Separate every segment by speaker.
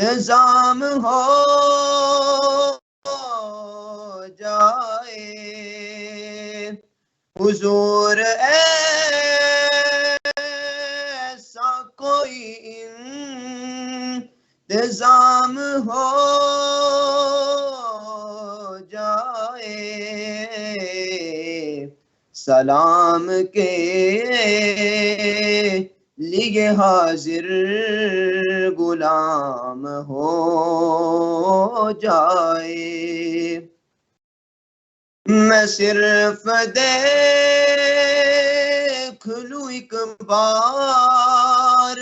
Speaker 1: انتظام ہو جائے حضور ایسا کوئی انتظام ہو جائے سلام کے لیے حاضر غلام ہو جائے میں صرف دیکھ لوں ایک بار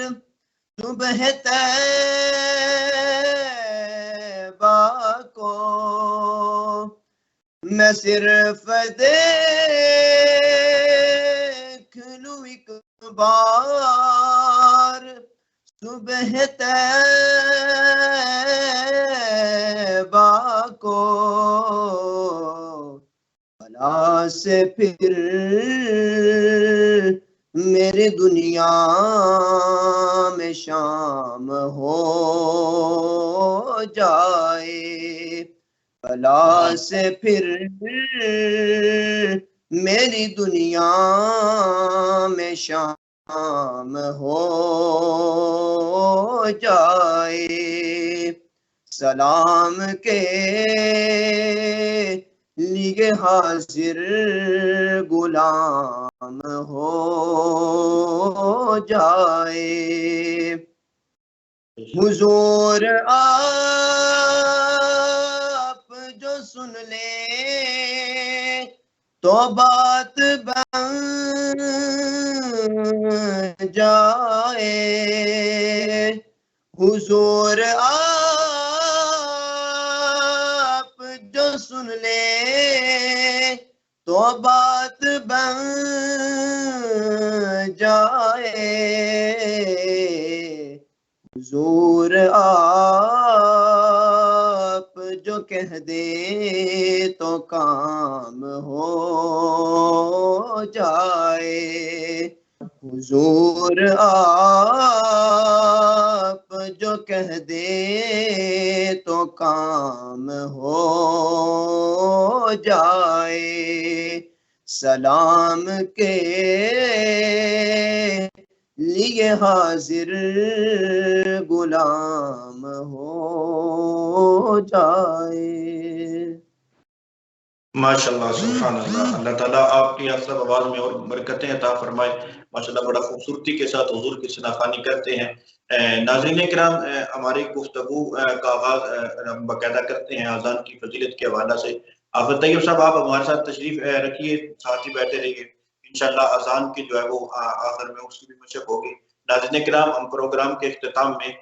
Speaker 1: صبح طیبہ کو میں صرف دیکھ لوں ایک بار صبح طیبہ کو بھلا سے پھر میرے دنیا میں شام ہو جائے بھلا سے پھر میری دنیا میں شام ہو جائے سلام کے لیے حاضر غلام ہو جائے حضور آپ جو سن لیں تو بات بن جائے حضور آپ جو سن لیں تو بات بن جائے حضور آپ جو کہہ دے تو کام ہو جائے حضور آپ جو کہہ دے تو کام ہو جائے سلام کے لیے حاضر غلام ہو جائے
Speaker 2: ماشاءاللہ سبحان اللہ اللہ تعالیٰ آپ کی افضل آواز میں اور برکتیں عطا فرمائے ماشاءاللہ بڑا خوبصورتی کے ساتھ حضور کی شناخوانی کرتے ہیں ناظرین کرام ہماری گفتگو کا آغاز ہم باقاعدہ کرتے ہیں اذان کی فضیلت کے حوالہ سے حافظ طیب صاحب آپ ہمارے ساتھ تشریف رکھیے ساتھ ہی بیٹھے رہیے انشاءاللہ اذان کی جو ہے وہ آخر میں اس کی بھی مشق ہوگی ناظرین کرام ہم پروگرام کے اختتام میں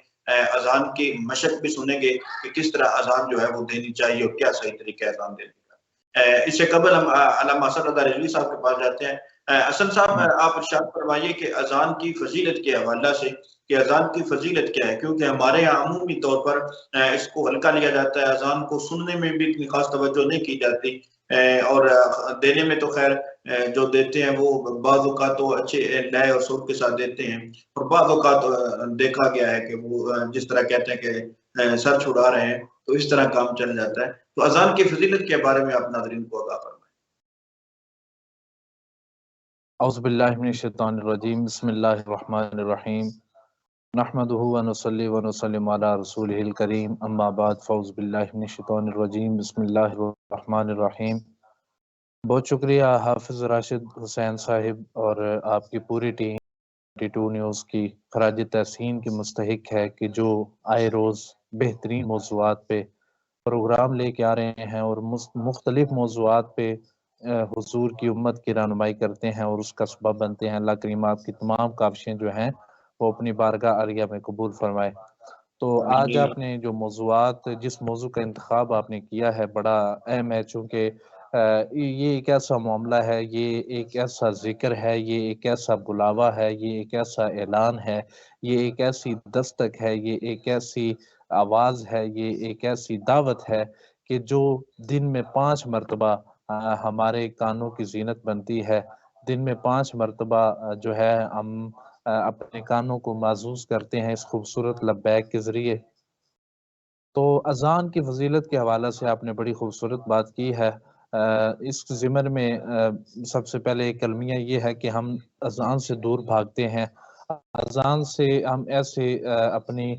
Speaker 2: اذان کی مشق بھی سنیں گے کہ کس طرح اذان جو ہے وہ دینی چاہیے اور کیا صحیح طریقہ اذان دینے کا اس سے قبل ہم علامہ اسد رضا رضوی صاحب کے پاس جاتے ہیں اسد صاحب آپ ارشاد فرمائیے کہ اذان کی فضیلت کے حوالہ سے کہ اذان کی فضیلت کیا ہے کیونکہ ہمارے یہاں عمومی طور پر اس کو ہلکا لیا جاتا ہے اذان کو سننے میں بھی اتنی خاص توجہ نہیں کی جاتی اور دینے میں تو خیر جو دیتے ہیں وہ بعض اوقات تو اچھے لئے اور سر کے ساتھ دیتے ہیں اور بعض اوقات دیکھا گیا ہے کہ وہ جس طرح کہتے ہیں کہ سر چھڑا رہے ہیں تو اس طرح کام چل جاتا ہے تو اذان کی فضیلت کے بارے میں آپ ناظرین کو آگاہ فرمائیں
Speaker 3: اعوذ باللہ من الشیطان الرجیم بسم اللہ الرحمن الرحیم نحمدہ ونصلی ونسلم علی رسولہ الکریم اما بعد فاعوذ باللہ من الشیطان الرجیم بسم اللہ الرحمن الرحیم بہت شکریہ حافظ راشد حسین صاحب اور آپ کی پوری ٹیم 22 نیوز کی خراج تحسین کی مستحق ہے کہ جو آئے روز بہترین موضوعات پہ پروگرام لے کے آ رہے ہیں اور مختلف موضوعات پہ حضور کی امت کی رہنمائی کرتے ہیں اور اس کا سبب بنتے ہیں اللہ کریم آپ کی تمام کاوشیں جو ہیں وہ اپنی بارگاہ عالیہ میں قبول فرمائے تو آج آپ نے جو موضوعات جس موضوع کا انتخاب آپ نے کیا ہے بڑا اہم ہے چونکہ یہ ایک ایسا معاملہ ہے یہ ایک ایسا ذکر ہے یہ ایک ایسا بلاوا ہے یہ ایک ایسا اعلان ہے یہ ایک ایسی دستک ہے یہ ایک ایسی آواز ہے یہ ایک ایسی دعوت ہے کہ جو دن میں 5 مرتبہ ہمارے کانوں کی زینت بنتی ہے دن میں 5 مرتبہ جو ہے ہم اپنے کانوں کو معزوز کرتے ہیں اس خوبصورت لبیک کے ذریعے تو اذان کی فضیلت کے حوالے سے آپ نے بڑی خوبصورت بات کی ہے۔ اس ضمن میں سب سے پہلے ایک المیہ یہ ہے کہ ہم اذان سے دور بھاگتے ہیں، اذان سے ہم ایسے اپنی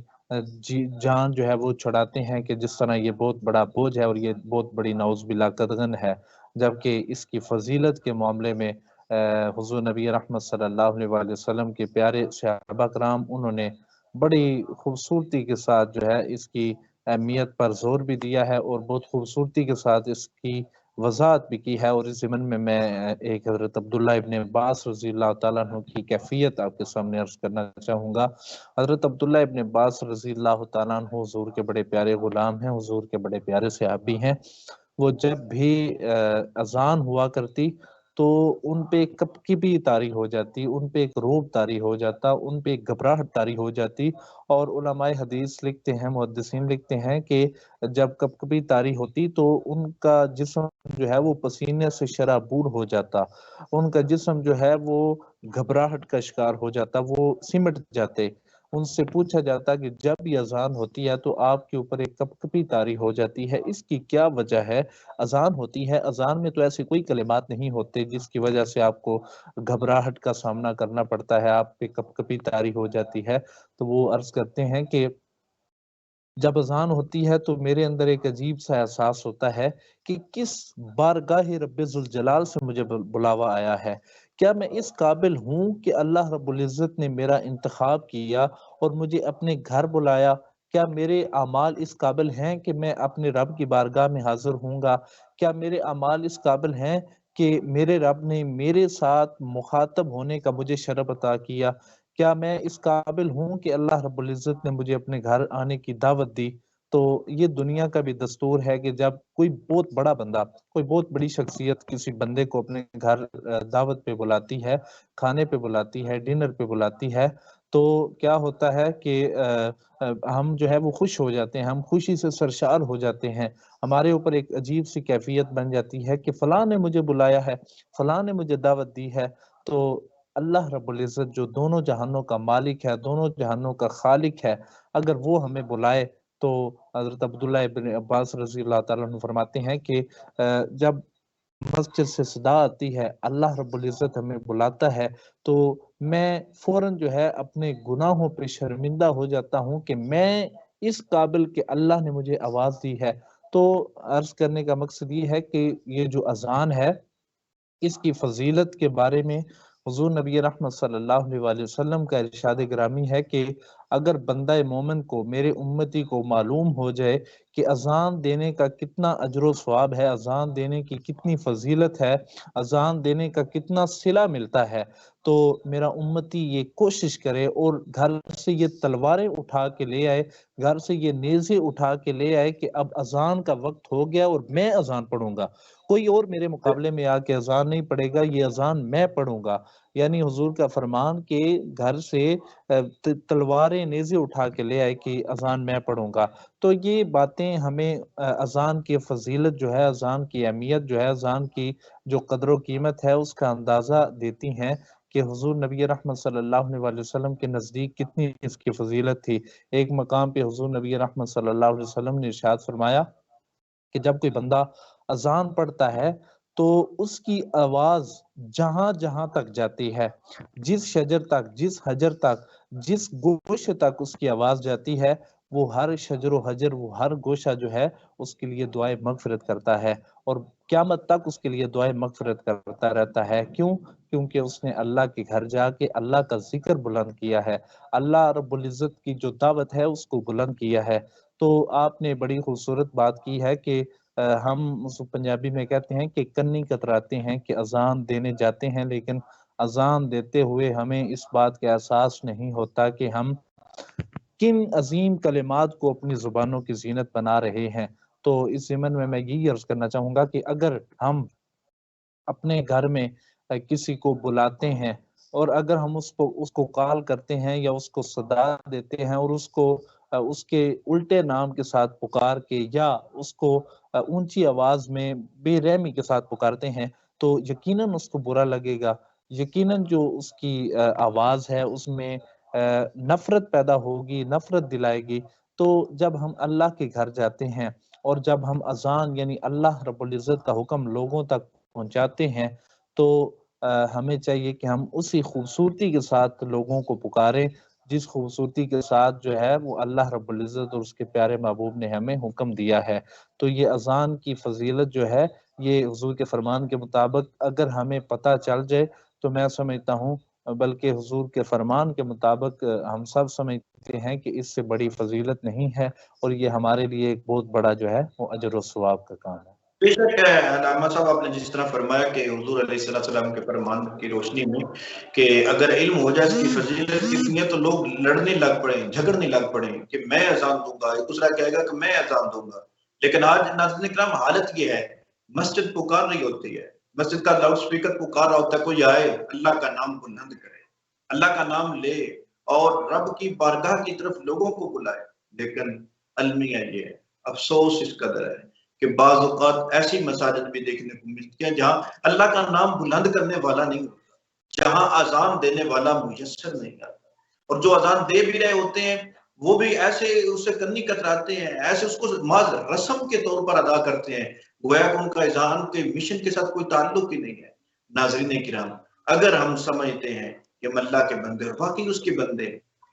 Speaker 3: جان جو ہے وہ چھڑاتے ہیں کہ جس طرح یہ بہت بڑا بوجھ ہے اور یہ بہت بڑی نعوذ باللہ قدغن ہے، جبکہ اس کی فضیلت کے معاملے میں حضور نبی رحمت صلی اللہ علیہ وآلہ وسلم کے پیارے صحابہ کرام انہوں نے بڑی خوبصورتی کے ساتھ جو ہے اس کی اہمیت پر زور بھی دیا ہے اور بہت خوبصورتی کے ساتھ اس کی وضاحت بھی کی ہے۔ اور اس ضمن میں ایک حضرت عبداللہ ابن عباس رضی اللہ تعالیٰ عنہ کی کیفیت آپ کے سامنے عرض کرنا چاہوں گا۔ حضرت عبداللہ ابن عباس رضی اللہ تعالیٰ عنہ حضور کے بڑے پیارے غلام ہیں، حضور کے بڑے پیارے صحابی ہیں۔ وہ جب بھی اذان ہوا کرتی تو ان پہ ایک کپکپی طاری ہو جاتی، ان پہ ایک روب طاری ہو جاتا، ان پہ ایک گھبراہٹ طاری ہو جاتی، اور علماء حدیث لکھتے ہیں، محدثین لکھتے ہیں کہ جب کپکپی طاری ہوتی تو ان کا جسم جو ہے وہ پسینے سے شرابور ہو جاتا، ان کا جسم جو ہے وہ گھبراہٹ کا شکار ہو جاتا، وہ سمٹ جاتے۔ ان سے پوچھا جاتا کہ جب یہ اذان ہوتی ہے تو آپ کے اوپر ایک کپکپی طاری ہو جاتی ہے، اس کی کیا وجہ ہے؟ اذان ہوتی ہے، اذان میں تو ایسے کوئی کلمات نہیں ہوتے جس کی وجہ سے آپ کو گھبراہٹ کا سامنا کرنا پڑتا ہے، آپ پہ کپکپی طاری ہو جاتی ہے۔ تو وہ عرض کرتے ہیں کہ جب اذان ہوتی ہے تو میرے اندر ایک عجیب سا احساس ہوتا ہے کہ کس بارگاہ رب ذوالجلال سے مجھے بلاوا آیا ہے، کیا میں اس قابل ہوں کہ اللہ رب العزت نے میرا انتخاب کیا اور مجھے اپنے گھر بلایا؟ کیا میرے اعمال اس قابل ہیں کہ میں اپنے رب کی بارگاہ میں حاضر ہوں گا؟ کیا میرے اعمال اس قابل ہیں کہ میرے رب نے میرے ساتھ مخاطب ہونے کا مجھے شرف عطا کیا؟ کیا میں اس قابل ہوں کہ اللہ رب العزت نے مجھے اپنے گھر آنے کی دعوت دی؟ تو یہ دنیا کا بھی دستور ہے کہ جب کوئی بہت بڑا بندہ، کوئی بہت بڑی شخصیت کسی بندے کو اپنے گھر دعوت پہ بلاتی ہے، کھانے پہ بلاتی ہے، ڈنر پہ بلاتی ہے، تو کیا ہوتا ہے کہ ہم جو ہے وہ خوش ہو جاتے ہیں، ہم خوشی سے سرشار ہو جاتے ہیں، ہمارے اوپر ایک عجیب سی کیفیت بن جاتی ہے کہ فلاں نے مجھے بلایا ہے، فلاں نے مجھے دعوت دی ہے۔ تو اللہ رب العزت جو دونوں جہانوں کا مالک ہے، دونوں جہانوں کا خالق ہے، اگر وہ ہمیں بلائے تو حضرت عبداللہ ابن عباس رضی اللہ تعالیٰ عنہ فرماتے ہیں کہ جب مسجد سے صدا آتی ہے، اللہ رب العزت ہمیں بلاتا ہے، تو میں فوراً جو ہے اپنے گناہوں پہ شرمندہ ہو جاتا ہوں کہ میں اس قابل کہ اللہ نے مجھے آواز دی ہے۔ تو عرض کرنے کا مقصد یہ ہے کہ یہ جو اذان ہے اس کی فضیلت کے بارے میں حضور نبی رحمت صلی اللہ علیہ وآلہ وسلم کا ارشاد گرامی ہے کہ اگر بندہ مومن کو، میرے امتی کو معلوم ہو جائے کہ اذان دینے کا کتنا اجر و ثواب ہے، اذان دینے کی کتنی فضیلت ہے، اذان دینے کا کتنا صلہ ملتا ہے، تو میرا امتی یہ کوشش کرے اور گھر سے یہ تلواریں اٹھا کے لے آئے، گھر سے یہ نیزے اٹھا کے لے آئے کہ اب اذان کا وقت ہو گیا اور میں اذان پڑھوں گا، کوئی اور میرے مقابلے میں آ کے اذان نہیں پڑھے گا، یہ اذان میں پڑھوں گا۔ یعنی حضور کا فرمان کہ گھر سے تلواریں نیزے اٹھا کے لے آئے کہ اذان میں پڑھوں گا۔ تو یہ باتیں ہمیں اذان کی فضیلت جو ہے، اذان کی اہمیت جو ہے، اذان کی جو قدر و قیمت ہے اس کا اندازہ دیتی ہیں کہ حضور نبی رحمت صلی اللہ علیہ وسلم کے نزدیک کتنی اس کی فضیلت تھی۔ ایک مقام پہ حضور نبی رحمت صلی اللہ علیہ وسلم نے ارشاد فرمایا کہ جب کوئی بندہ اذان پڑھتا ہے تو اس کی آواز جہاں جہاں تک جاتی ہے، جس شجر تک، جس حجر تک، جس گوشے تک اس کی آواز جاتی ہے، وہ ہر شجر و حجر، وہ ہر گوشہ جو ہے اس کے لیے دعائے مغفرت کرتا ہے، اور قیامت تک اس کے لیے دعائے مغفرت کرتا رہتا ہے۔ کیوں؟ کیونکہ اس نے اللہ کے گھر جا کے اللہ کا ذکر بلند کیا ہے، اللہ رب العزت کی جو دعوت ہے اس کو بلند کیا ہے۔ تو آپ نے بڑی خوبصورت بات کی ہے کہ ہم پنجابی میں کہتے ہیں کہ کنی کتراتے ہیں کہ اذان دینے جاتے ہیں، لیکن اذان دیتے ہوئے ہمیں اس بات کا احساس نہیں ہوتا کہ ہم کن عظیم کلمات کو اپنی زبانوں کی زینت بنا رہے ہیں۔ تو اس ضمن میں یہی عرض کرنا چاہوں گا کہ اگر ہم اپنے گھر میں کسی کو بلاتے ہیں اور اگر ہم اس کو کال کرتے ہیں یا اس کو صدا دیتے ہیں اور اس کے الٹے نام کے ساتھ پکار کے یا اس کو اونچی آواز میں بے رحمی کے ساتھ پکارتے ہیں تو یقیناً اس کو برا لگے گا، یقیناً جو اس کی آواز ہے اس میں نفرت پیدا ہوگی، نفرت دلائے گی۔ تو جب ہم اللہ کے گھر جاتے ہیں اور جب ہم اذان یعنی اللہ رب العزت کا حکم لوگوں تک پہنچاتے ہیں تو ہمیں چاہیے کہ ہم اسی خوبصورتی کے ساتھ لوگوں کو پکاریں جس خوبصورتی کے ساتھ جو ہے وہ اللہ رب العزت اور اس کے پیارے محبوب نے ہمیں حکم دیا ہے۔ تو یہ اذان کی فضیلت جو ہے یہ حضور کے فرمان کے مطابق اگر ہمیں پتہ چل جائے تو میں سمجھتا ہوں بلکہ حضور کے فرمان کے مطابق ہم سب سمجھتے ہیں کہ اس سے بڑی فضیلت نہیں ہے اور یہ ہمارے لیے ایک بہت بڑا جو ہے وہ اجر و ثواب کا کام ہے۔
Speaker 2: بے شک علامہ صاحب آپ نے جس طرح فرمایا کہ حضور علیہ السلام کے فرمان کی روشنی میں کہ اگر علم ہو جائے اس کی فضیلت کتنی ہے تو لوگ لڑنے لگ پڑے جھگڑنے لگ پڑے کہ میں اذان دوں گا، ایک دوسرا کہے گا کہ میں اذان دوں گا۔ لیکن آج ناظرین کرام حالت یہ ہے مسجد پکار رہی ہوتی ہے، مسجد کا لاؤڈ سپیکر پکار رہا ہوتا ہے، کوئی آئے اللہ کا نام بلند کرے، اللہ کا نام لے اور رب کی بارگاہ کی طرف لوگوں کو بلائے۔ لیکن المیہ یہ ہے، افسوس اس قدر ہے کہ بعض اوقات ایسی مساجد بھی دیکھنے کو ملتی ہیں جہاں اللہ کا نام بلند کرنے والا نہیں ہوتا، جہاں اذان دینے والا میسر نہیں آتا، اور جو اذان دے بھی رہے ہوتے ہیں وہ بھی ایسے اسے کنی کتراتے ہیں، ایسے اس کو محض رسم کے طور پر ادا کرتے ہیں، گویا کہ ان کا اذان کے مشن کے ساتھ کوئی تعلق ہی نہیں ہے۔ ناظرین کرام، اگر ہم سمجھتے ہیں کہ ہم اللہ کے بندے اور واقعی اس کے بندے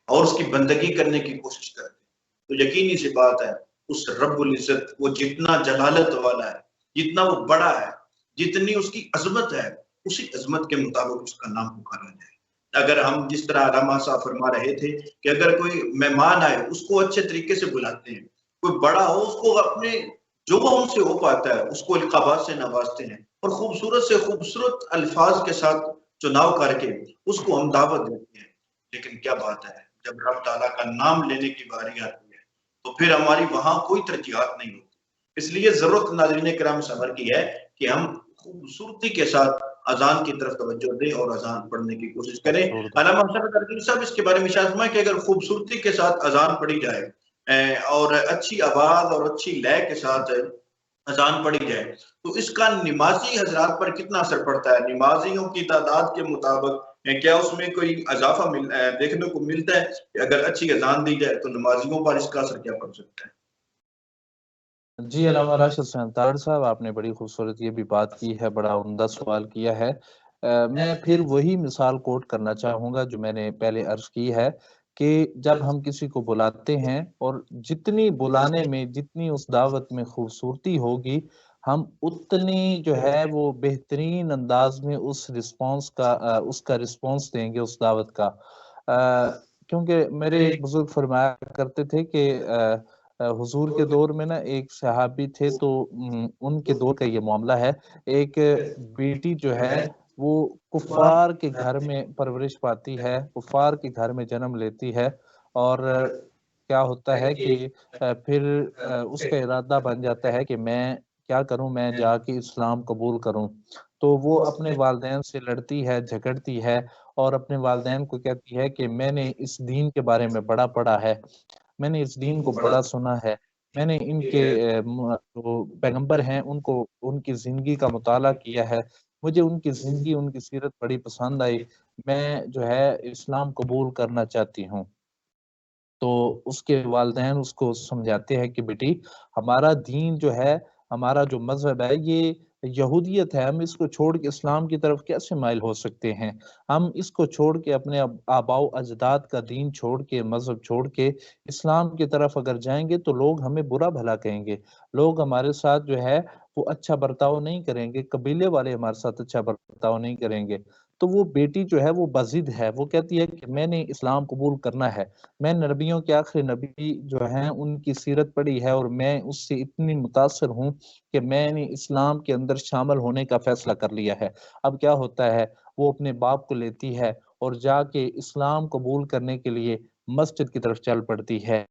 Speaker 2: اور اس کی بندگی کرنے کی کوشش کرتے ہیں تو یقینی سی بات ہے اس رب العزت وہ جتنا جلالت والا ہے، جتنا وہ بڑا ہے، جتنی اس کی عظمت ہے، اسی عظمت کے مطابق اس کا نام پکارا جائے۔ اگر ہم جس طرح علامہ صاحب فرما رہے تھے کہ اگر کوئی مہمان آئے اس کو اچھے طریقے سے بلاتے ہیں، کوئی بڑا ہو اس کو اپنے جو وہ ان سے ہو پاتا ہے اس کو القابات سے نوازتے ہیں اور خوبصورت سے خوبصورت الفاظ کے ساتھ چناؤ کر کے اس کو ہم دعوت دیتے ہیں۔ لیکن کیا بات ہے جب رب تعالیٰ کا نام لینے کی باری آتی ہے تو پھر ہماری وہاں کوئی ترجیحات نہیں ہوتی۔ اس لیے ضرورت ناظرین کرام صبر کی ہے کہ ہم خوبصورتی کے ساتھ اذان کی طرف توجہ دیں اور اذان پڑھنے کی کوشش کریں۔ علامہ صاحب اس کے بارے میں اشارہ فرمائیں کہ اگر خوبصورتی کے ساتھ اذان پڑھی جائے اور اچھی آواز اور اچھی لے کے ساتھ اذان پڑھی جائے تو اس کا نمازی حضرات پر کتنا اثر پڑتا ہے؟ نمازیوں کی تعداد کے مطابق کیا اس میں کوئی اضافہ دیکھنے کو ملتا ہے کہ اگر اچھی اذان دی جائے تو نمازیوں پر اس کا اثر کیا پڑ سکتا ہے؟
Speaker 3: جی علامہ راشد سنتار صاحب آپ نے بڑی خوبصورت یہ بھی بات کی ہے، بڑا عمدہ سوال کیا ہے۔ میں پھر وہی مثال کوٹ کرنا چاہوں گا جو میں نے پہلے عرض کی ہے کہ جب ہم کسی کو بلاتے ہیں اور جتنی بلانے میں جتنی اس دعوت میں خوبصورتی ہوگی ہم اتنی جو ہے وہ بہترین انداز میں اس کا رسپانس دیں گے اس دعوت کا۔ کیونکہ میرے ایک بزرگ فرمایا کرتے تھے کہ حضور کے دور میں نا ایک صحابی تھے تو ان کے دور کا یہ معاملہ ہے، ایک بیٹی جو ہے وہ کفار کے گھر میں پرورش پاتی ہے، کفار کے گھر میں جنم لیتی ہے، اور کیا ہوتا ہے کہ پھر اس کا ارادہ بن جاتا ہے کہ میں کیا کروں، میں جا کے اسلام قبول کروں۔ تو وہ اپنے والدین سے لڑتی ہے، جھگڑتی ہے اور اپنے والدین کو کہتی ہے کہ میں نے اس دین کے بارے میں بڑا پڑھا ہے، میں نے اس دین کو بڑا سنا ہے، میں نے ان کے جو پیغمبر ہیں ان کی زندگی کا مطالعہ کیا ہے، مجھے ان کی زندگی ان کی سیرت بڑی پسند آئی، میں جو ہے اسلام قبول کرنا چاہتی ہوں۔ تو اس کے والدین اس کو سمجھاتے ہیں کہ بیٹی ہمارا دین جو ہے، ہمارا جو مذہب ہے یہ یہودیت ہے، ہم اس کو چھوڑ کے اسلام کی طرف کیسے مائل ہو سکتے ہیں؟ ہم اس کو چھوڑ کے اپنے آباء و اجداد کا دین چھوڑ کے مذہب چھوڑ کے اسلام کی طرف اگر جائیں گے تو لوگ ہمیں برا بھلا کہیں گے، لوگ ہمارے ساتھ جو ہے وہ اچھا برتاؤ نہیں کریں گے، قبیلے والے ہمارے ساتھ اچھا برتاؤ نہیں کریں گے۔ تو وہ بیٹی جو ہے وہ بضد ہے، وہ کہتی ہے کہ میں نے اسلام قبول کرنا ہے، میں نبیوں کے آخری نبی جو ہیں ان کی سیرت پڑھی ہے اور میں اس سے اتنی متاثر ہوں کہ میں نے اسلام کے اندر شامل ہونے کا فیصلہ کر لیا ہے۔ اب کیا ہوتا ہے، وہ اپنے باپ کو لیتی ہے اور جا کے اسلام قبول کرنے کے لیے مسجد کی طرف چل پڑتی ہے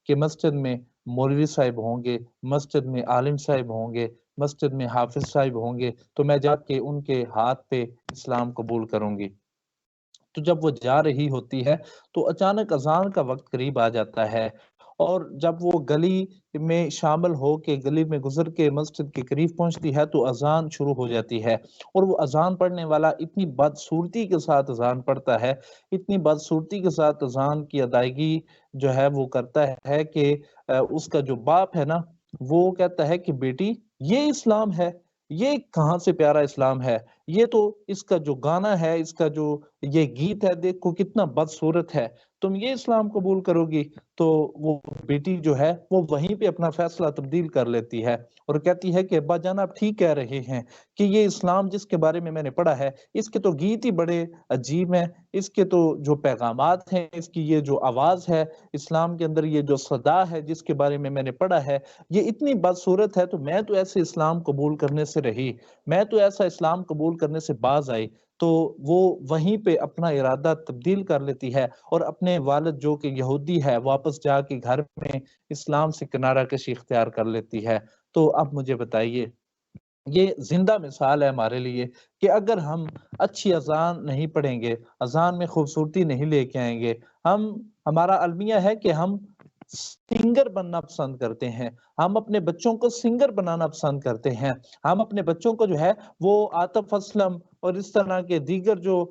Speaker 3: کہ مسجد میں مولوی صاحب ہوں گے، مسجد میں عالم صاحب ہوں گے، مسجد میں حافظ صاحب ہوں گے، تو میں جا کے ان کے ہاتھ پہ اسلام قبول کروں گی۔ تو جب وہ جا رہی ہوتی ہے تو اچانک اذان کا وقت قریب آ جاتا ہے، اور جب وہ گلی میں شامل ہو کے گلی میں گزر کے مسجد کے قریب پہنچتی ہے تو اذان شروع ہو جاتی ہے، اور وہ اذان پڑھنے والا اتنی بدصورتی کے ساتھ اذان پڑھتا ہے، اتنی بدصورتی کے ساتھ اذان کی ادائیگی جو ہے وہ کرتا ہے کہ اس کا جو باپ ہے نا وہ کہتا ہے کہ بیٹی یہ اسلام ہے، یہ کہاں سے پیارا اسلام ہے، یہ تو اس کا جو گانا ہے، اس کا جو یہ گیت ہے، دیکھو کتنا بدصورت ہے، تم یہ اسلام قبول کرو گی؟ تو وہ بیٹی جو ہے وہ وہیں پہ اپنا فیصلہ تبدیل کر لیتی ہے اور کہتی ہے کہ ابا جان آپ ٹھیک کہہ رہے ہیں کہ یہ اسلام جس کے بارے میں نے پڑھا ہے اس کے تو گیت ہی بڑے عجیب ہیں، اس کے تو جو پیغامات ہیں، اس کی یہ جو آواز ہے اسلام کے اندر، یہ جو صدا ہے جس کے بارے میں نے پڑھا ہے یہ اتنی بدصورت ہے، تو میں تو ایسے اسلام قبول کرنے سے رہی، میں تو ایسا اسلام قبول کرنے سے باز آئی۔ تو وہ وہیں پہ اپنا ارادہ تبدیل کر لیتی ہے اور اپنے والد جو کہ یہودی ہے واپس جا کے گھر میں اسلام سے کنارہ کشی اختیار کر لیتی ہے۔ تو اب مجھے بتائیے، یہ زندہ مثال ہے ہمارے لیے کہ اگر ہم اچھی اذان نہیں پڑھیں گے، اذان میں خوبصورتی نہیں لے کے آئیں گے، ہمارا المیہ ہے کہ ہم سنگر بننا پسند کرتے ہیں، ہم اپنے بچوں کو سنگر بنانا پسند کرتے ہیں، ہم اپنے بچوں کو جو ہے وہ عاطف اسلم اور اس طرح کے دیگر جو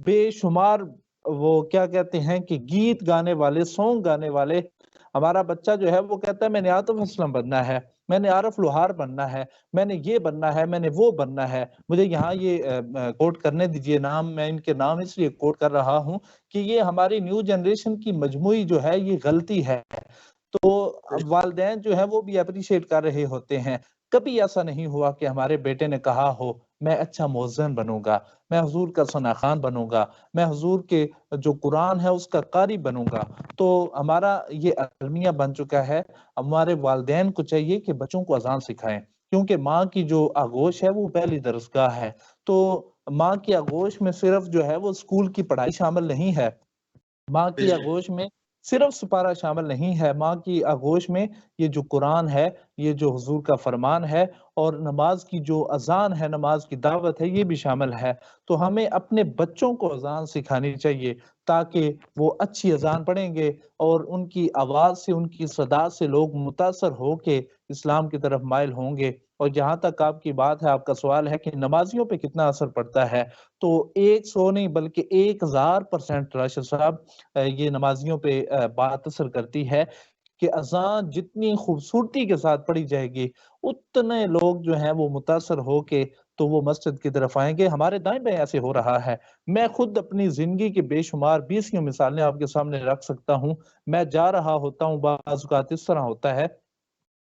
Speaker 3: بے شمار وہ کیا کہتے ہیں کہ گیت گانے والے، سونگ گانے والے، ہمارا بچہ جو ہے وہ کہتا ہے میں نے عاطف اسلم بننا ہے، میں نے عارف لوہار بننا ہے، میں نے یہ بننا ہے، میں نے وہ بننا ہے۔ مجھے یہاں یہ کوٹ کرنے دیجئے نام، میں ان کے نام اس لیے کوٹ کر رہا ہوں کہ یہ ہماری نیو جنریشن کی مجموعی جو ہے یہ غلطی ہے۔ تو والدین جو ہیں وہ بھی اپریشیٹ کر رہے ہوتے ہیں، کبھی ایسا نہیں ہوا کہ ہمارے بیٹے نے کہا ہو میں اچھا مؤذن بنوں گا، میں حضور کا ثنا خوان بنوں گا، میں حضور کے جو قرآن ہے اس کا قاری بنوں گا۔ تو ہمارا یہ المیہ بن چکا ہے، ہمارے والدین کو چاہیے کہ بچوں کو اذان سکھائیں، کیونکہ ماں کی جو آغوش ہے وہ پہلی درسگاہ ہے۔ تو ماں کی آغوش میں صرف جو ہے وہ اسکول کی پڑھائی شامل نہیں ہے، ماں کی آغوش میں صرف سپارہ شامل نہیں ہے، ماں کی آغوش میں یہ جو قرآن ہے، یہ جو حضور کا فرمان ہے، اور نماز کی جو اذان ہے، نماز کی دعوت ہے، یہ بھی شامل ہے۔ تو ہمیں اپنے بچوں کو اذان سکھانی چاہیے تاکہ وہ اچھی اذان پڑھیں گے اور ان کی آواز سے، ان کی صدا سے لوگ متاثر ہو کے اسلام کی طرف مائل ہوں گے۔ اور جہاں تک آپ کی بات ہے، آپ کا سوال ہے کہ نمازیوں پہ کتنا اثر پڑتا ہے، تو 100 نہیں بلکہ 1000% راشد صاحب یہ نمازیوں پہ بات اثر کرتی ہے کہ اذان جتنی خوبصورتی کے ساتھ پڑھی جائے گی اتنے لوگ جو ہیں وہ متاثر ہو کے تو وہ مسجد کی طرف آئیں گے۔ ہمارے دائیں بائیں ایسے ہو رہا ہے، میں خود اپنی زندگی کے بے شمار 20 مثالیں آپ کے سامنے رکھ سکتا ہوں۔ میں جا رہا ہوتا ہوں، بعض اوقات اس طرح ہوتا ہے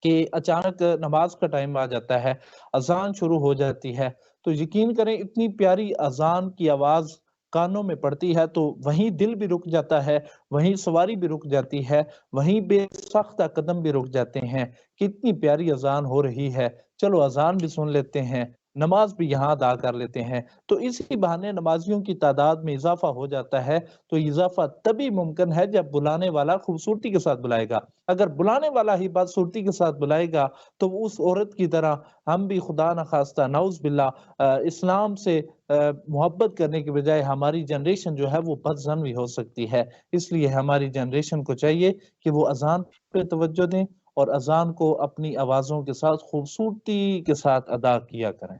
Speaker 3: کہ اچانک نماز کا ٹائم آ جاتا ہے، اذان شروع ہو جاتی ہے، تو یقین کریں اتنی پیاری اذان کی آواز کانوں میں پڑتی ہے تو وہیں دل بھی رک جاتا ہے، وہیں سواری بھی رک جاتی ہے، وہیں بے ساختہ قدم بھی رک جاتے ہیں کہ اتنی پیاری اذان ہو رہی ہے، چلو اذان بھی سن لیتے ہیں، نماز بھی یہاں ادا کر لیتے ہیں۔ تو اسی بہانے نمازیوں کی تعداد میں اضافہ ہو جاتا ہے، تو اضافہ تبھی ممکن ہے جب بلانے والا خوبصورتی کے ساتھ بلائے گا۔ اگر بلانے والا ہی بدصورتی کے ساتھ بلائے گا تو اس عورت کی طرح ہم بھی خدا نخواستہ نعوذ باللہ اسلام سے محبت کرنے کے بجائے ہماری جنریشن جو ہے وہ بدظن بھی ہو سکتی ہے۔ اس لیے ہماری جنریشن کو چاہیے کہ وہ اذان پہ توجہ دیں اور اذان کو اپنی آوازوں کے ساتھ خوبصورتی کے ساتھ ادا کیا کریں۔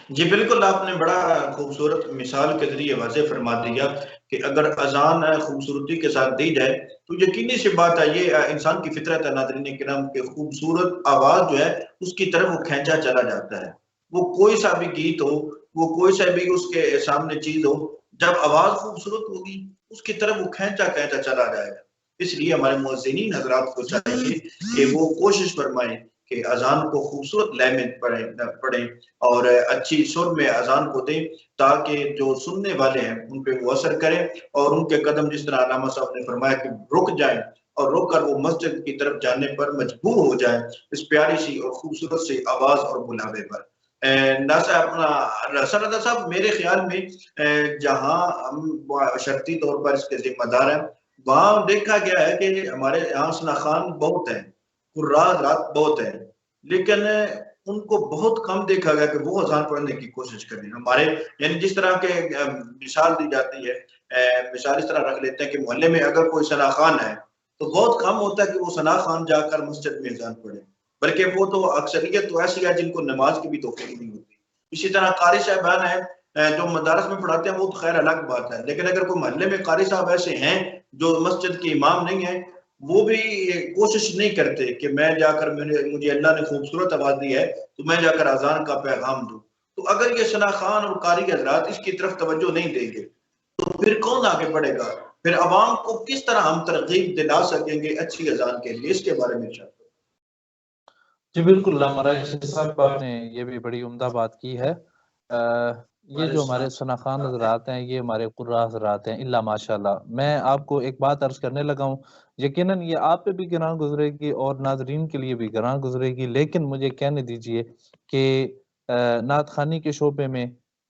Speaker 2: جی بالکل، آپ نے بڑا خوبصورت مثال کے ذریعے واضح فرما دیا کہ اگر اذان خوبصورتی کے ساتھ دی جائے تو یقینی سی بات ہے یہ انسان کی فطرت ہے ناظرین کرام کہ خوبصورت آواز جو ہے اس کی طرف وہ کھینچا چلا جاتا ہے۔ وہ کوئی سا بھی گیت ہو، وہ کوئی سا بھی اس کے سامنے چیز ہو، جب آواز خوبصورت ہوگی اس کی طرف وہ کھینچا چلا جائے گا۔ اس لیے ہمارے مؤذنین حضرات کو چاہیے کہ وہ کوشش فرمائیں کہ اذان کو خوبصورت لے میں پڑھیں اور اچھی سر میں اذان کو دیں تاکہ جو سننے والے ہیں ان پہ وہ اثر کریں اور ان کے قدم جس طرح علامہ صاحب نے فرمایا کہ رک جائیں اور رک کر وہ مسجد کی طرف جانے پر مجبور ہو جائیں اس پیاری سی اور خوبصورت سی آواز اور بلاوے پر۔ رسول اللہ صاحب میرے خیال میں جہاں ہم شرطی طور پر اس کے ذمہ دار ہیں وہاں دیکھا گیا ہے کہ ہمارے یہاں ثنا خوان بہت ہیں، قراء حضرات بہت ہیں، لیکن ان کو بہت کم دیکھا گیا کہ وہ اذان پڑھنے کی کوشش کریں. ہمارے یعنی جس طرح کے مثال دی جاتی ہے، مثال اس طرح رکھ لیتے ہیں کہ محلے میں اگر کوئی ثنا خان ہے تو بہت کم ہوتا ہے کہ وہ ثنا خان جا کر مسجد میں اذان پڑھے، بلکہ وہ تو اکثریت تو ایسی ہے جن کو نماز کی بھی توفیق نہیں ہوتی. اسی طرح قاری صاحبان ہیں جو مدارس میں پڑھاتے ہیں، وہ تو خیر الگ بات ہے، لیکن اگر کوئی محلے میں قاری صاحب ایسے ہیں جو مسجد کے امام نہیں ہیں، وہ بھی کوشش نہیں کرتے کہ میں جا کر مجھے اللہ نے خوبصورت آواز دی ہے تو میں جا کر اذان کا پیغام دوں. تو اگر یہ ثنا خان اور قاری حضرات اس کی طرف توجہ نہیں دیں گے تو پھر کون آگے بڑھے گا؟ پھر عوام کو کس طرح ہم ترغیب دلا سکیں گے اچھی اذان کے لیے؟ اس کے بارے میں ارشاد کریں.
Speaker 3: جی بالکل، ہمارا صاحب آپ نے یہ بھی بڑی عمدہ بات کی ہے. یہ جو ہمارے ثنا خان حضرات ہیں، یہ ہمارے قراء حضرات ہیں، اللہ ماشاءاللہ. میں آپ کو ایک بات عرض کرنے لگا ہوں، یقیناً یہ آپ پہ بھی گراں گزرے گی اور ناظرین کے لیے بھی گراں گزرے گی، لیکن مجھے کہنے دیجئے کہ نعت خوانی کے شعبے میں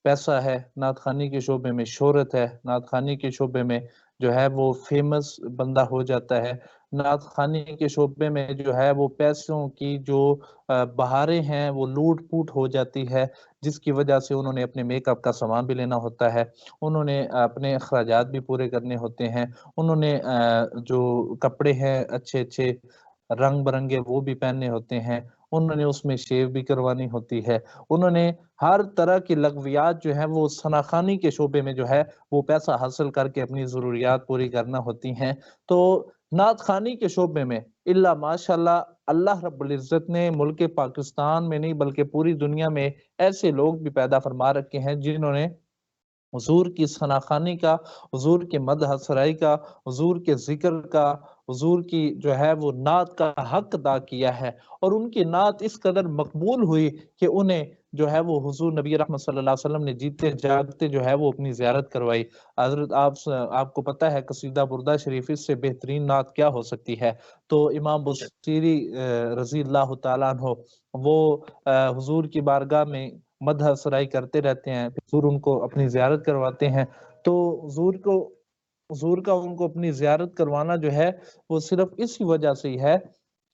Speaker 3: پیسہ ہے، نعت خوانی کے شعبے میں شہرت ہے، نعت خوانی کے شعبے میں جو ہے وہ فیمس بندہ ہو جاتا ہے، نعت خوانی کے شعبے میں جو ہے وہ پیسوں کی جو بہاریں ہیں وہ لوٹ پوٹ ہو جاتی ہے، جس کی وجہ سے انہوں نے اپنے میک اپ کا سامان بھی لینا ہوتا ہے، انہوں نے اپنے اخراجات بھی پورے کرنے ہوتے ہیں، انہوں نے جو کپڑے ہیں اچھے اچھے رنگ برنگے وہ بھی پہننے ہوتے ہیں، انہوں نے اس میں شیو بھی کروانی ہوتی ہے، انہوں نے ہر طرح کی لغویات جو ہیں وہ ثنا خوانی کے شعبے میں جو ہے وہ پیسہ حاصل کر کے اپنی ضروریات پوری کرنا ہوتی ہیں. تو نعت خوانی کے شعبے میں اللہ ماشاءاللہ اللہ رب العزت نے ملک پاکستان میں نہیں بلکہ پوری دنیا میں ایسے لوگ بھی پیدا فرما رکھے ہیں جنہوں نے حضور کی ثنا خوانی کا، حضور کے مدح سرائی کا، حضور کے ذکر کا، حضور کی جو ہے وہ نعت کا حق ادا کیا ہے، اور ان کی نعت اس قدر مقبول ہوئی کہ انہیں جو ہے وہ حضور نبی رحمت صلی اللہ علیہ وسلم نے جیتے جاگتے جو ہے وہ اپنی زیارت کروائی. حضرت آپ کو پتہ ہے قصیدہ بردہ شریف اس سے بہترین نعت کیا ہو سکتی ہے؟ تو امام بصیری رضی اللہ تعالیٰ عنہ وہ حضور کی بارگاہ میں مدح سرائی کرتے رہتے ہیں، حضور ان کو اپنی زیارت کرواتے ہیں. تو حضور کا ان کو اپنی زیارت کروانا جو ہے وہ صرف اسی وجہ سے ہی ہے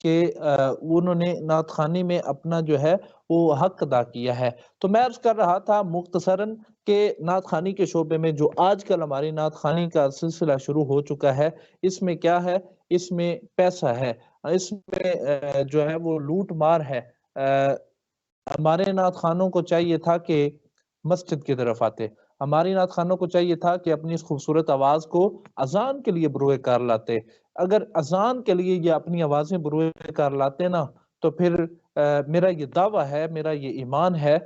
Speaker 3: کہ انہوں نے نعت خوانی میں اپنا جو ہے وہ حق ادا کیا ہے. تو میں عرض کر رہا تھا مختصراً کہ نعت خوانی کے شعبے میں جو آج کل ہماری نعت خوانی کا سلسلہ شروع ہو چکا ہے، اس میں کیا ہے؟ اس میں پیسہ ہے، اس میں جو ہے وہ لوٹ مار ہے. ہمارے نعت خوانوں کو چاہیے تھا کہ مسجد کی طرف آتے، ہماری نعت خوانوں کو چاہیے تھا کہ اپنی اس خوبصورت آواز کو اذان کے لیے بروئے کار لاتے. اگر اذان کے لیے یہ اپنی آوازیں بروئے کار لاتے نا تو پھر میرا یہ دعویٰ ہے، میرا یہ ایمان ہے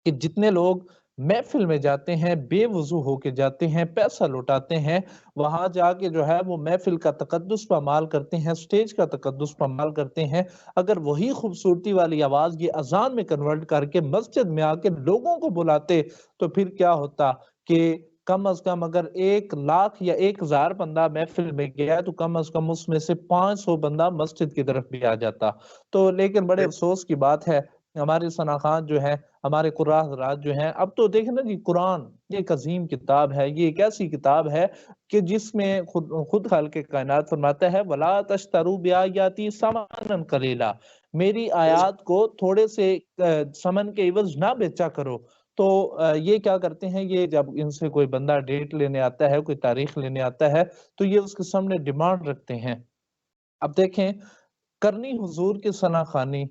Speaker 3: کہ جتنے لوگ محفل میں جاتے ہیں بے وضو ہو کے جاتے ہیں، پیسہ لوٹاتے ہیں، وہاں جا کے جو ہے وہ محفل کا تقدس پامال کرتے ہیں، سٹیج کا تقدس پامال کرتے ہیں، اگر وہی خوبصورتی والی آواز یہ اذان میں کنورٹ کر کے مسجد میں آ کے لوگوں کو بلاتے تو پھر کیا ہوتا کہ کم از کم اگر 1,00,000 یا 1,000 بندہ محفل میں گیا تو کم از کم اس میں سے 500 بندہ مسجد کی طرف بھی آ جاتا. تو لیکن بڑے افسوس کی بات ہے، ہمارے ثنا خان جو ہیں، ہمارے قراء حضرات جو ہیں، اب تو دیکھیں نا جی، قرآن یہ ایک عظیم کتاب ہے، یہ ایک ایسی کتاب ہے کہ جس میں خود خالق کائنات فرماتا ہے وَلَا تَشْتَرُوا بِآيَاتِي ثَمَنًا قَلِيلًا، میری آیات کو تھوڑے سے ثمن کے عوض نہ بیچا کرو. تو یہ کیا کرتے ہیں، یہ جب ان سے کوئی بندہ ڈیٹ لینے آتا ہے، کوئی تاریخ لینے آتا ہے تو یہ اس کے سامنے ڈیمانڈ رکھتے ہیں. اب دیکھیں، کرنی حضور کی ثنا خوانی،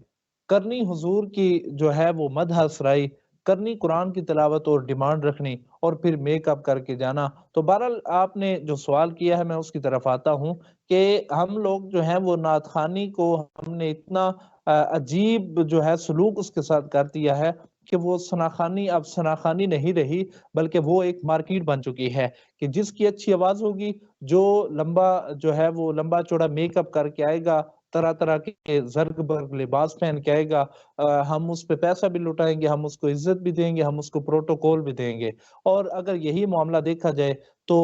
Speaker 3: کرنی حضور کی جو ہے وہ مدح سرائی، کرنی قرآن کی تلاوت اور ڈیمانڈ رکھنی اور پھر میک اپ کر کے جانا. تو بہرحال آپ نے جو سوال کیا ہے میں اس کی طرف آتا ہوں کہ ہم لوگ جو ہیں وہ نعت خوانی کو ہم نے اتنا عجیب جو ہے سلوک اس کے ساتھ کر دیا ہے کہ وہ ثنا خوانی اب ثنا خوانی نہیں رہی بلکہ وہ ایک مارکیٹ بن چکی ہے کہ جس کی اچھی آواز ہوگی، جو لمبا جو ہے وہ لمبا چوڑا میک اپ کر کے آئے گا، طرح طرح کے زرگ برگ لباس پہن کے آئے گا، ہم اس پہ پیسہ بھی لٹائیں گے، ہم اس کو عزت بھی دیں گے، ہم اس کو پروٹوکول بھی دیں گے. اور اگر یہی معاملہ دیکھا جائے تو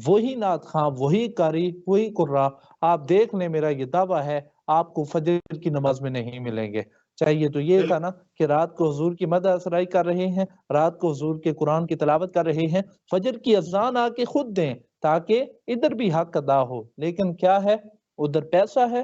Speaker 3: وہی نعت خواں، وہی قاری، وہی قراء آپ دیکھ لیں، میرا یہ دعویٰ ہے آپ کو فجر کی نماز میں نہیں ملیں گے. چاہیے تو یہ تھا نا کہ رات کو حضور کی مدح سرائی کر رہے ہیں، رات کو حضور کے قرآن کی تلاوت کر رہے ہیں، فجر کی اذان آ کے خود دیں تاکہ ادھر بھی حق ادا ہو. لیکن کیا ہے، ادھر پیسہ ہے،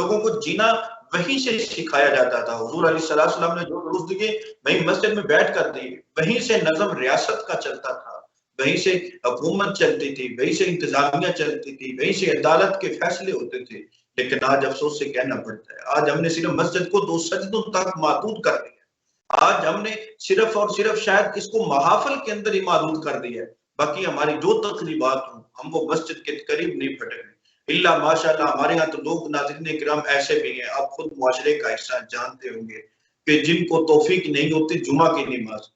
Speaker 2: لوگوں کو جینا وہیں سے سکھایا جاتا تھا. حضور علیہ السلام نے جو دروس دیے وہیں مسجد میں بیٹھ کر دیے, وہیں سے نظم ریاست کا چلتا تھا, وہیں سے حکومت چلتی تھی, وہیں سے انتظامیہ چلتی تھی, وہیں سے عدالت کے فیصلے ہوتے تھے. لیکن آج افسوس سے کہنا پڑتا ہے, آج ہم نے صرف مسجد کو 2 سجدوں تک محدود کر دیا. آج ہم نے صرف اور صرف شاید اس کو محافل کے اندر ہی محدود کر دیا ہے. باقی ہماری جو تقریبات ہوں ہم وہ مسجد کے قریب نہیں پھٹے. اللہ ماشاءاللہ ہمارے ہاں تو لوگ ناظرین کرام ایسے بھی ہیں, آپ خود معاشرے کا حصہ جانتے ہوں گے, کہ جن کو توفیق نہیں ہوتی جمعہ کی نماز.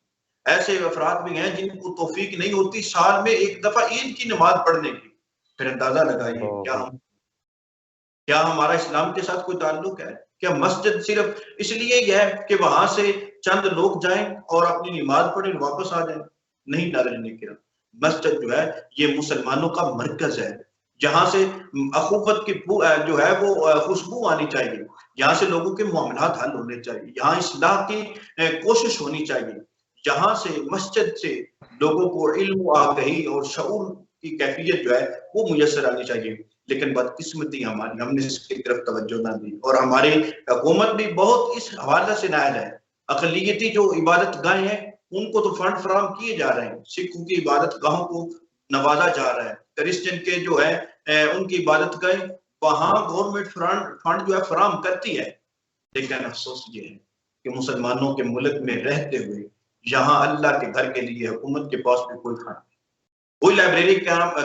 Speaker 2: ایسے افراد بھی ہیں جن کو توفیق نہیں ہوتی سال میں ایک دفعہ عید کی نماز پڑھنے کی. پھر اندازہ لگائیے کیا ہمارا اسلام کے ساتھ کوئی تعلق ہے؟ کیا مسجد صرف اس لیے یہ ہے کہ وہاں سے چند لوگ جائیں اور اپنی نماز پڑھیں واپس آ جائیں؟ نہیں ناظرین کرام, مسجد جو ہے یہ مسلمانوں کا مرکز ہے. جہاں سے اخوت کی جو ہے وہ خوشبو آنی چاہیے, یہاں سے لوگوں کے معاملات حل ہونے چاہیے, یہاں اصلاح کی کوشش ہونی چاہیے, جہاں سے مسجد سے لوگوں کو علم و آگہی اور شعور کی کیفیت جو ہے وہ میسر آنی چاہیے. لیکن بدقسمتی ہماری, ہم نے اس کی طرف توجہ نہ دی, اور ہماری حکومت بھی بہت اس حوالے سے نااہل ہے. اقلیتی جو عبادت گاہیں ہیں ان کو تو فنڈ فراہم کیے جا رہے ہیں, سکھوں کی عبادت گاہوں کو نوازا جا رہا ہے, کرسچن کے جو ہے ان کی عبادت گاہیں وہاں گورنمنٹ فنڈ جو ہے فراہم کرتی ہے. لیکن افسوس یہ ہے کہ مسلمانوں کے ملک میں رہتے ہوئے یہاں اللہ کے گھر کے لیے حکومت کے پاس بھی کوئی فنڈ نہیں, کوئی لائبریری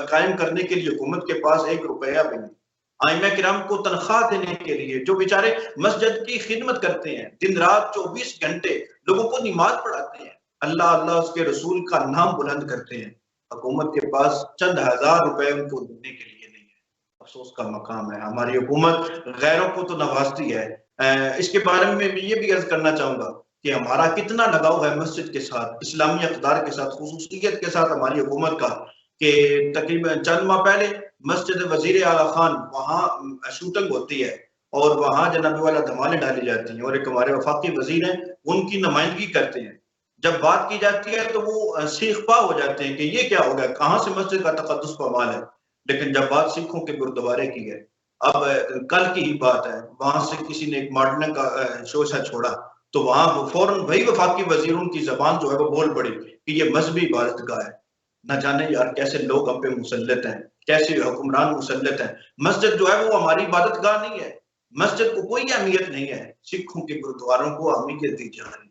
Speaker 2: قائم کرنے کے لیے حکومت کے پاس 1 روپیہ بھی نہیں. ائمہ کرام کو تنخواہ دینے کے لیے جو بیچارے مسجد کی خدمت کرتے ہیں, دن رات 24 گھنٹے لوگوں کو نماز پڑھاتے ہیں, اللہ اللہ اس کے رسول کا نام بلند کرتے ہیں, حکومت کے پاس چند ہزار روپے ان کو دینے کے لیے نہیں ہے. افسوس کا مقام ہے. ہماری حکومت غیروں کو تو نوازتی ہے. اس کے بارے میں یہ بھی عرض کرنا چاہوں گا کہ ہمارا کتنا لگاؤ ہے مسجد کے ساتھ, اسلامی اقدار کے ساتھ, خصوصیت کے ساتھ ہماری حکومت کا, کہ تقریباً چند ماہ پہلے مسجد وزیر اعلیٰ خان وہاں شوٹنگ ہوتی ہے اور وہاں جناب والا دھمالیں ڈالی جاتی ہیں, اور ایک ہمارے وفاقی وزیر ہیں ان کی نمائندگی کرتے ہیں. جب بات کی جاتی ہے تو وہ سیخ پا ہو جاتے ہیں کہ یہ کیا ہو گیا, کہاں سے مسجد کا تقدس پامال ہے. لیکن جب بات سکھوں کے گردوارے کی ہے, اب کل کی ہی بات ہے, وہاں سے کسی نے ایک ماڈلنگ کا شوشہ چھوڑا تو وہاں فوراً وہی وفاقی وزیروں کی زبان جو ہے وہ بول پڑی کہ یہ مذہبی عبادت گاہ ہے. نہ جانے یار کیسے لوگ ہم پہ مسلط ہیں, کیسے حکمران مسلط ہیں. مسجد جو ہے وہ ہماری عبادت گاہ نہیں ہے, مسجد کو کوئی اہمیت نہیں ہے, سکھوں کے گردواروں کو اہمیت دی جا رہی ہے.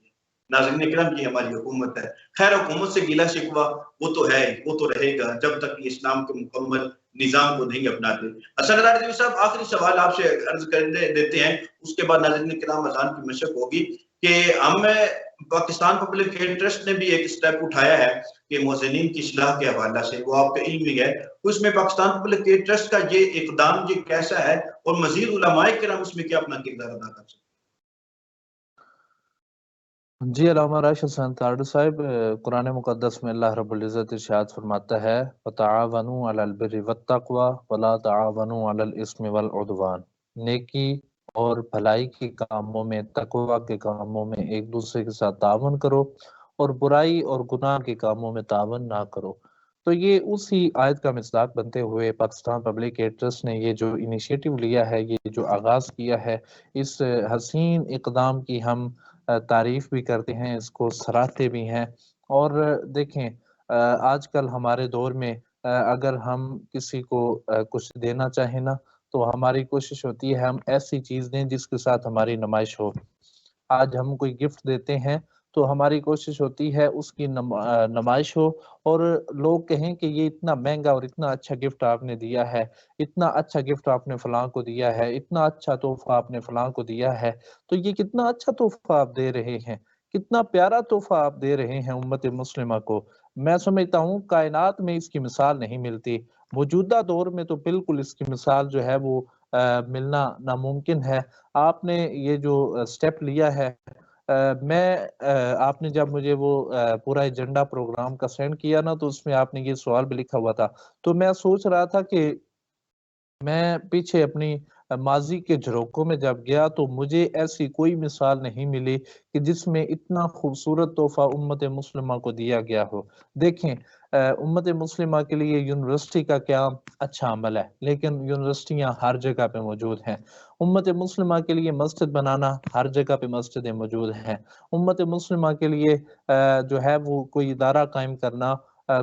Speaker 2: ناظرین کرام یہ ہماری حکومت ہے. خیر حکومت سے گیلا شکوہ وہ تو ہے, وہ تو رہے گا جب تک یہ اسلام کے مکمل نظام کو نہیں اپناتے. حسن رضوی صاحب آخری سوال آپ سے عرض کرنے دیتے ہیں, اس کے بعد ناظرین کرام اذان کی مشق ہوگی, کہ ہم پاکستان پبلک انٹرسٹ نے بھی ایک سٹیپ اٹھایا ہے کہ مؤذنین کی اصلاح کے حوالہ سے, وہ آپ کا علم ہی ہے, اس میں پاکستان پبلک انٹرسٹ کا یہ اقدام یہ کیسا ہے, اور مزید علماء کرام اس میں کیا اپنا کردار ادا کر سکتے ہیں؟
Speaker 3: جی علامہ راشد حسین تارڑ صاحب, قرآن مقدس میں اللہ رب العزت ارشاد فرماتا ہے وَتَعَاوَنُوا عَلَى الْبِرِّ وَالتَّقْوَى وَلَا تَعَاوَنُوا عَلَى الْإِثْمِ وَالْعُدْوَانِ. نیکی اور بھلائی کے کاموں میں, تقوی کے کاموں میں ایک دوسرے کے ساتھ تعاون کرو, اور برائی اور گناہ کے کاموں میں تعاون نہ کرو. تو یہ اسی آیت کا مصداق بنتے ہوئے پاکستان پبلک انٹرسٹ نے یہ جو انیشیٹو لیا ہے, یہ جو آغاز کیا ہے, اس حسین اقدام کی ہم تعریف بھی کرتے ہیں, اس کو سراہتے بھی ہیں. اور دیکھیں آج کل ہمارے دور میں اگر ہم کسی کو کچھ دینا چاہیں نا, تو ہماری کوشش ہوتی ہے ہم ایسی چیز دیں جس کے ساتھ ہماری نمائش ہو. آج ہم کوئی گفٹ دیتے ہیں تو ہماری کوشش ہوتی ہے اس کی نمائش ہو, اور لوگ کہیں کہ یہ اتنا مہنگا اور اتنا اچھا گفٹ آپ نے دیا ہے, اتنا اچھا گفٹ آپ نے فلاں کو دیا ہے, اتنا اچھا تحفہ آپ نے فلاں کو دیا ہے. تو یہ کتنا اچھا تحفہ آپ دے رہے ہیں, کتنا پیارا تحفہ آپ دے رہے ہیں امت مسلمہ کو. میں سمجھتا ہوں کائنات میں اس کی مثال نہیں ملتی. موجودہ دور میں تو بالکل اس کی مثال جو ہے وہ ملنا ناممکن ہے. آپ نے یہ جو سٹیپ لیا ہے, میں آپ نے جب مجھے وہ پورا ایجنڈا پروگرام کا سینڈ کیا نا, تو اس میں آپ نے یہ سوال بھی لکھا ہوا تھا, تو میں سوچ رہا تھا کہ میں پیچھے اپنی ماضی کے جھروکوں میں جب گیا تو مجھے ایسی کوئی مثال نہیں ملی کہ جس میں اتنا خوبصورت تحفہ امت مسلمہ کو دیا گیا ہو۔ دیکھیں امت مسلمہ کے لیے یونیورسٹی کا قیام اچھا عمل ہے، لیکن یونیورسٹیاں ہر جگہ پہ موجود ہیں۔ امت مسلمہ کے لیے مسجد بنانا، ہر جگہ پہ مسجدیں موجود ہیں۔ امت مسلمہ کے لیے جو ہے وہ کوئی ادارہ قائم کرنا،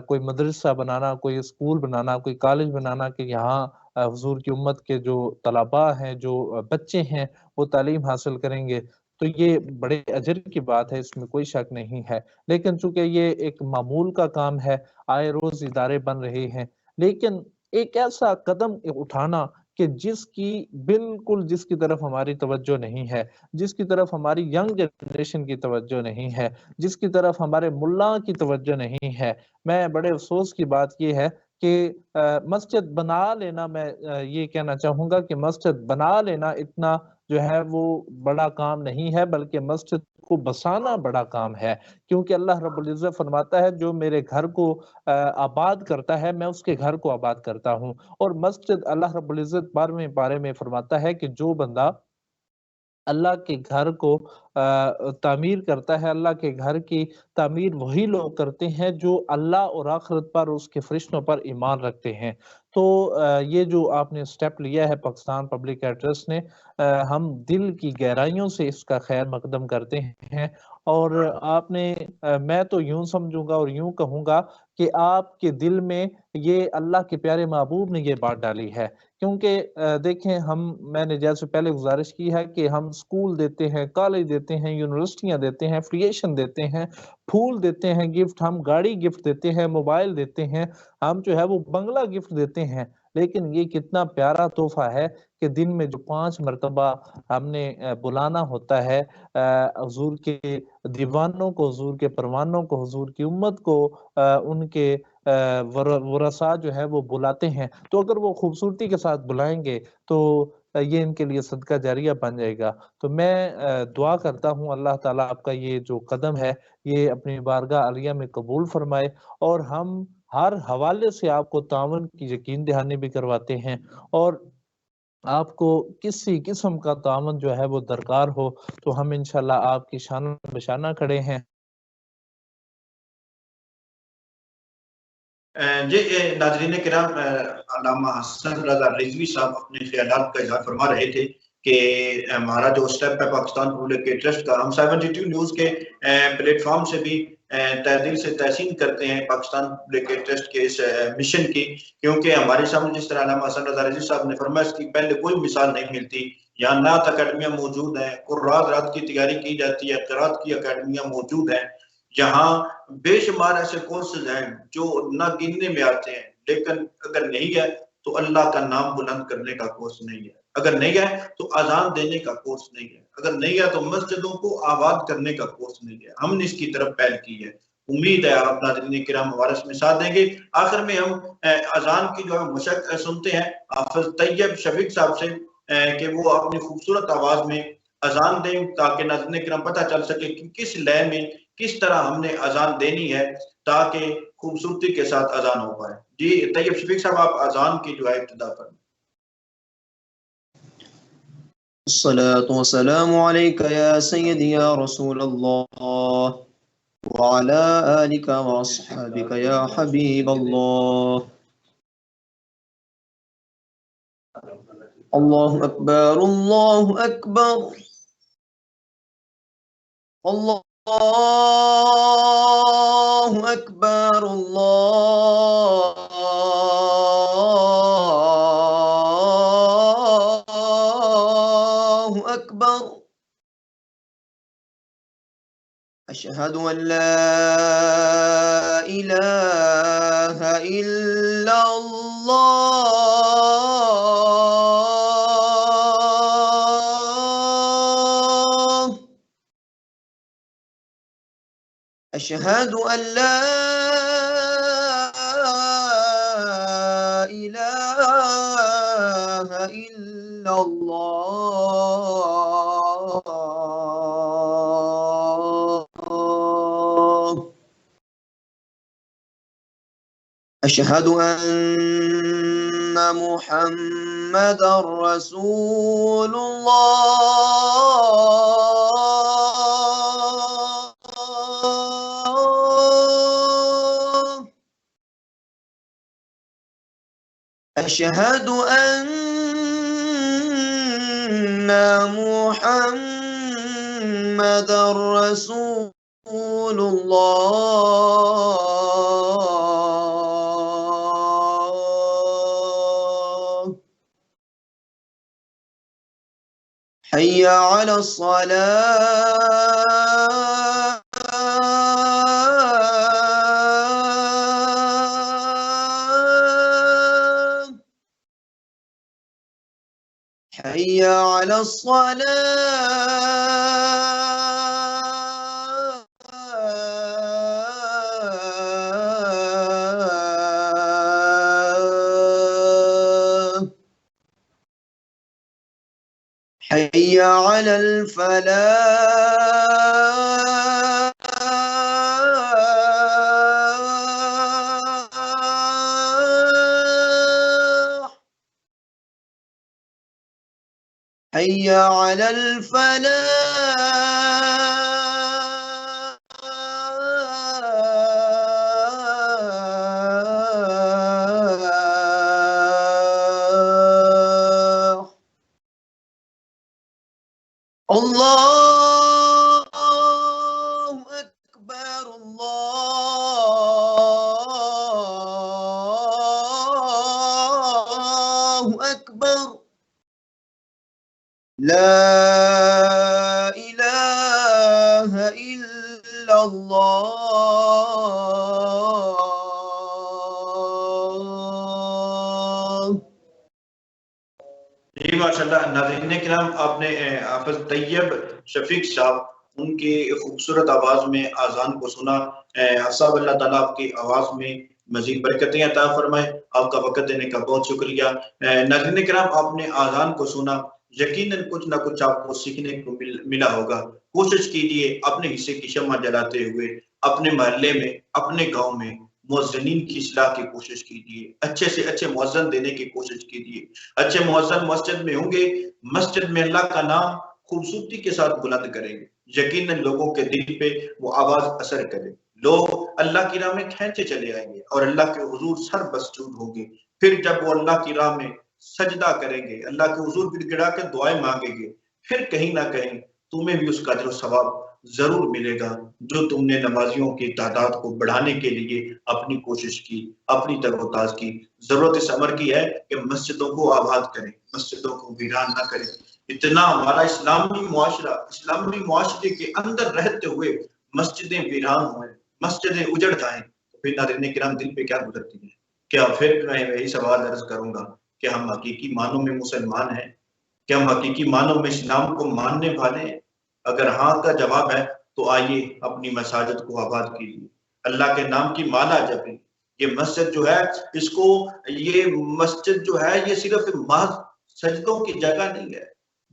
Speaker 3: کوئی مدرسہ بنانا، کوئی اسکول بنانا، کوئی کالج بنانا کہ یہاں حضور کی امت کے جو طلباء ہیں، جو بچے ہیں، وہ تعلیم حاصل کریں گے، تو یہ بڑے اجر کی بات ہے، اس میں کوئی شک نہیں ہے۔ لیکن چونکہ یہ ایک معمول کا کام ہے، آئے روز ادارے بن رہے ہیں، لیکن ایک ایسا قدم اٹھانا کہ جس کی طرف ہماری توجہ نہیں ہے، جس کی طرف ہماری ینگ جنریشن کی توجہ نہیں ہے، جس کی طرف ہمارے ملا کی توجہ نہیں ہے۔ میں بڑے افسوس کی بات یہ ہے کہ مسجد بنا لینا، میں یہ کہنا چاہوں گا کہ مسجد بنا لینا اتنا جو ہے وہ بڑا کام نہیں ہے، بلکہ مسجد کو بسانا بڑا کام ہے، کیونکہ اللہ رب العزت فرماتا ہے جو میرے گھر کو آباد کرتا ہے میں اس کے گھر کو آباد کرتا ہوں۔ اور مسجد اللہ رب العزت 12ویں پارے میں فرماتا ہے کہ جو بندہ اللہ کے گھر کو تعمیر کرتا ہے، اللہ کے گھر کی تعمیر وہی لوگ کرتے ہیں جو اللہ اور آخرت پر، اس کے فرشتوں پر ایمان رکھتے ہیں۔ تو یہ جو آپ نے سٹیپ لیا ہے پاکستان پبلک ایڈریس نے، ہم دل کی گہرائیوں سے اس کا خیر مقدم کرتے ہیں۔ اور آپ نے میں تو یوں سمجھوں گا اور یوں کہوں گا کہ آپ کے دل میں یہ اللہ کے پیارے محبوب نے یہ بات ڈالی ہے، کیونکہ دیکھیں میں نے جیسے پہلے گزارش کی ہے کہ ہم سکول دیتے ہیں، کالج دیتے ہیں، یونیورسٹیاں دیتے ہیں، فریشن دیتے ہیں، پھول دیتے ہیں گفٹ، ہم گاڑی گفٹ دیتے ہیں، موبائل دیتے ہیں، ہم جو ہے وہ بنگلہ گفٹ دیتے ہیں، لیکن یہ کتنا پیارا تحفہ ہے کہ دن میں جو 5 مرتبہ ہم نے بلانا ہوتا ہے حضور کے دیوانوں کو، حضور کے پروانوں کو، حضور کی امت کو، ان کے ورثاء جو ہے وہ بلاتے ہیں، تو اگر وہ خوبصورتی کے ساتھ بلائیں گے تو یہ ان کے لیے صدقہ جاریہ بن جائے گا۔ تو میں دعا کرتا ہوں اللہ تعالیٰ آپ کا یہ جو قدم ہے یہ اپنی بارگاہ عالیہ میں قبول فرمائے، اور ہم ہر حوالے سے آپ کو تعاون کی یقین دہانی بھی کرواتے ہیں، اور آپ کو کسی قسم کا تعاون جو ہے وہ درکار ہو تو ہم انشاءاللہ آپ کی شانہ بشانہ کھڑے ہیں۔
Speaker 2: جی ناظرین کرام، علامہ حسن رضا رضوی صاحب اپنے خیالات کا اظہار فرما رہے تھے کہ ہمارا جو سٹیپ ہے پاکستان پبلک ٹرسٹ کا، ہم 72 نیوز کے پلیٹ فارم سے بھی تہ دل سے تحسین کرتے ہیں پاکستان پبلک ٹرسٹ کے اس مشن کی، کیونکہ ہمارے سامنے جس طرح علامہ حسن رضا رضوی صاحب نے فرمایا اس کی پہلے کوئی مثال نہیں ملتی۔ یہاں نعت اکیڈمیاں موجود ہیں، رات کی تیاری کی جاتی ہے، قرات کی اکیڈمیاں موجود ہیں، یہاں بے شمار ایسے کورسز ہیں جو نہ گننے میں آتے ہیں، لیکن اگر نہیں ہے تو اللہ کا نام بلند کرنے کا کورس نہیں ہے، اگر نہیں ہے تو اذان دینے کا کورس نہیں ہے، اگر نہیں ہے تو مسجدوں کو آباد کرنے کا کورس نہیں ہے۔ ہم نے اس کی طرف پہل کی ہے، امید ہے آپ ناظرین کرام ہمارا اس میں ساتھ دیں گے۔ آخر میں ہم اذان کی جو مشق سنتے ہیں حافظ طیب شفیق صاحب سے کہ وہ اپنی خوبصورت آواز میں اذان دیں تاکہ ناظرین کرام پتہ چل سکے کہ کس لے میں کس طرح ہم نے اذان دینی ہے تاکہ خوبصورتی کے ساتھ اذان ہو پائے۔ جی طیب شفیق صاحب آپ اذان کی جو ہے ابتدا فرمائیں۔
Speaker 4: الصلاة والسلام عليك يا سيدي يا رسول الله وعلى آلك وأصحابك يا حبيب الله. الله أكبر الله أكبر الله أكبر الله أكبر. أشهد أن لا إله إلا الله. أشهد أن لا إله إلا الله. أشهد أن محمدا رسول الله أشهد أن محمدا رسول الله حي على الصلاة حي على الصلاة حي على الفلاح حي على الفلاح الله أكبر الله أكبر لا إله إلا الله
Speaker 2: جی ماشاءاللہ ناظرین کرام، آپ نے حافظ طیب شفیق صاحب ان کی خوبصورت آواز میں آذان کو سنا۔ صاحب اللہ تعالیٰ آپ کی آواز میں مزید برکتیں عطا فرمائے۔ آپ کا وقت دینے کا بہت شکریہ۔ ناظرین کرام، آپ نے آذان کو سنا، یقیناً کچھ نہ کچھ آپ کو سیکھنے کو ملا ہوگا۔ کوشش کیجیے اپنے حصے کی شمع جلاتے ہوئے اپنے محلے میں، اپنے گاؤں میں مؤذنین کی اصلاح کی کوشش کیجیے، اچھے سے اچھے مؤذن دینے کی کوشش کیجیے۔ اچھے مؤذن مسجد میں ہوں گے، مسجد میں اللہ کا نام خوبصورتی کے ساتھ بلند کریں گے، یقیناً لوگوں کے دل پہ وہ آواز اثر کرے، لوگ اللہ کی راہ میں کھینچے چلے آئیں گے اور اللہ کے حضور سر بسجود ہوں گے۔ پھر جب وہ اللہ کی راہ میں سجدہ کریں گے، اللہ کے حضور گڑ گڑا کے دعائیں مانگیں گے، پھر کہیں نہ کہیں تمہیں بھی اس کا اجر و ثواب ضرور ملے گا جو تم نے نمازیوں کی تعداد کو بڑھانے کے لیے اپنی کوشش کی، اپنی تر و تاز کی۔ ضرورت اس امر کی ہے کہ مسجدوں کو آباد کریں، مسجدوں کو ویران نہ کریں۔ اتنا ہمارا اسلامی معاشرے کے اندر رہتے ہوئے مسجدیں ویران ہوئیں، مسجدیں اجڑ جائیں، تو پھر ناظرین کرام دل پہ کیا گزرتی ہے؟ کیا پھر میں یہی سوال عرض کروں گا کہ ہم حقیقی معنوں میں مسلمان ہیں؟ کیا ہم حقیقی معنوں میں اسلام کو ماننے والے ہیں؟ اگر ہاں کا جواب ہے تو آئیے اپنی مساجد کو آباد کیجیے، اللہ کے نام کی مالا جپیں۔ یہ مسجد جو ہے، اس کو یہ مسجد جو ہے یہ صرف محض سجدوں کی جگہ نہیں ہے،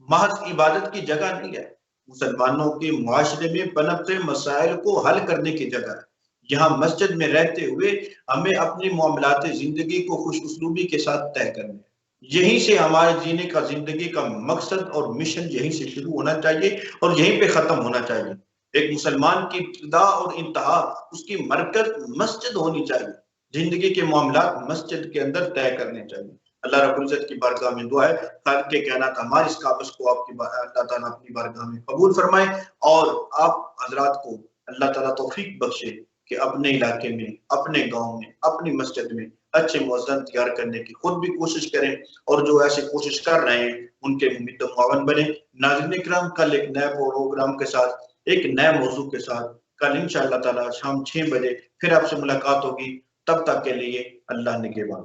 Speaker 2: محض عبادت کی جگہ نہیں ہے، مسلمانوں کے معاشرے میں پنپتے مسائل کو حل کرنے کی جگہ ہے۔ یہاں مسجد میں رہتے ہوئے ہمیں اپنی معاملات زندگی کو خوش اسلوبی کے ساتھ طے کرنے ہیں۔ یہیں سے ہمارے جینے کا زندگی کا مقصد اور مشن یہیں سے شروع ہونا چاہیے اور یہیں پہ ختم ہونا چاہیے۔ ایک مسلمان کی ابتدا اور انتہا، اس کی مرکز مسجد ہونی چاہیے، زندگی کے معاملات مسجد کے اندر طے کرنے چاہیے۔ اللہ رب العزت کی بارگاہ میں دعا ہے خالق کے کائنات ہماری اس کاغذ کو آپ کی اللہ تعالیٰ اپنی بارگاہ میں قبول فرمائے، اور آپ حضرات کو اللہ تعالیٰ توفیق بخشے کہ اپنے علاقے میں، اپنے گاؤں میں، اپنی مسجد میں اچھے مؤذن تیار کرنے کی خود بھی کوشش کریں، اور جو ایسے کوشش کر رہے ہیں ان کے ممید و معاون بنیں۔ ناظرین کرام، کل ایک نئے پروگرام کے ساتھ، ایک نئے موضوع کے ساتھ کل انشاءاللہ تعالیٰ شام 6 بجے پھر آپ سے ملاقات ہوگی۔ تب تک کے لیے اللہ نگہبان۔